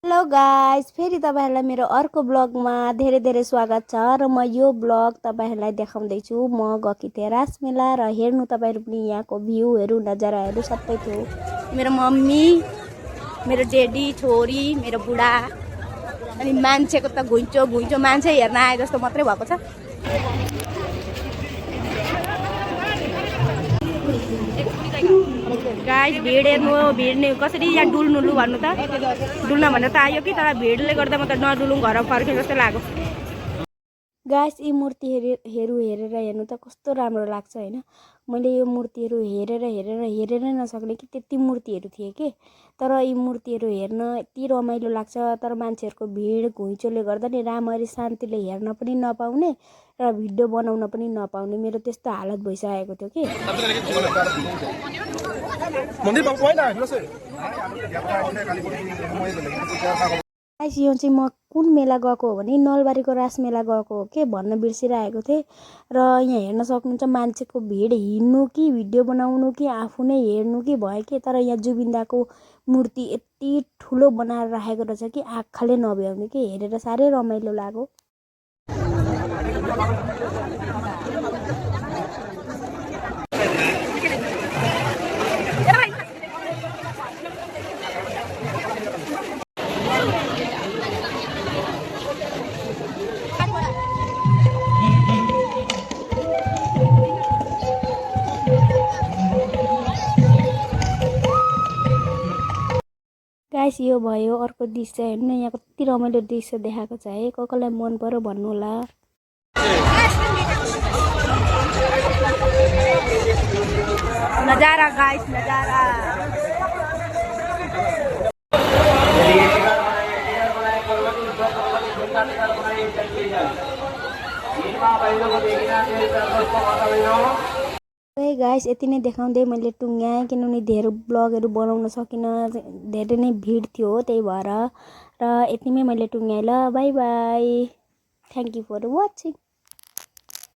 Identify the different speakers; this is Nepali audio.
Speaker 1: हेलो गाइस, फेरि तपाईहरुलाई मेरो अर्को ब्लगमा धेरै स्वागत छ र म यो ब्लग तपाईहरुलाई देखाउँदै छु। म गएकी थिएँ रासमेला र हेर्नु तपाईहरु पनि यहाँको भ्यूहरु नजाराहरु सबै थियो। मेरो मम्मी, मेरो जेडी, छोरी, मेरो बुढा अनि मान्छेको त घुइँचो मान्छे हेर्न आए जस्तो मात्रै भएको छ। गाइस भिड हेर्नु, भिड कसरी यहाँ डुल्नु लु भन्नु त, डुल्न भनेर त आयो कि तर भिडले गर्दा म त नडुलौँ घर फर्के जस्तो लाग्यो। गाइस यी मूर्तिहरू हेरेर हेर्नु त कस्तो राम्रो लाग्छ हैन। मैले यो मूर्तिहरू हेरेर नसक्ने कि त्यति मूर्तिहरू थिए के, तर यी मूर्तिहरू हेर्न यति रमाइलो लाग्छ। तर मान्छेहरूको भिड घुइँचोले गर्दा नि राम्ररी शान्तिले हेर्न पनि नपाउने र भिडियो बनाउन पनि नपाउने मेरो त्यस्तो हालत भइसकेको थियो के। गाइस यो चाहिँ म कुन मेला गएको हो भने नलबारीको रास मेला गएको हो के भन्न बिर्सिरहेको थिएँ। र यहाँ हेर्न सक्नुहुन्छ मान्छेको भिड, हिँड्नु कि भिडियो बनाउनु कि आफू नै हेर्नु कि भयो के। तर यहाँ जुबिन्दाको मूर्ति यति ठुलो बनाएर राखेको रहेछ कि आँखाले नभ्याउने के, हेरेर साह्रै रमाइलो लाग्यो। गाइस यो भयो अर्को दृश्य हेर्नु, यहाँ कति रमाइलो दृश्य देखाएको छ है। कसलाई मन पर्यो भन्नु होला। नजारा गाइस, नजारा गाइस यति नै देखाउँदै मैले टुङ्ग्याएँ, किनभने धेरै ब्लगहरू बनाउन सकिनँ, धेरै नै भिड थियो त्यही भएर। र यतिमै मैले टुङ्ग्याएँ ल। Bye bye, thank you for watching.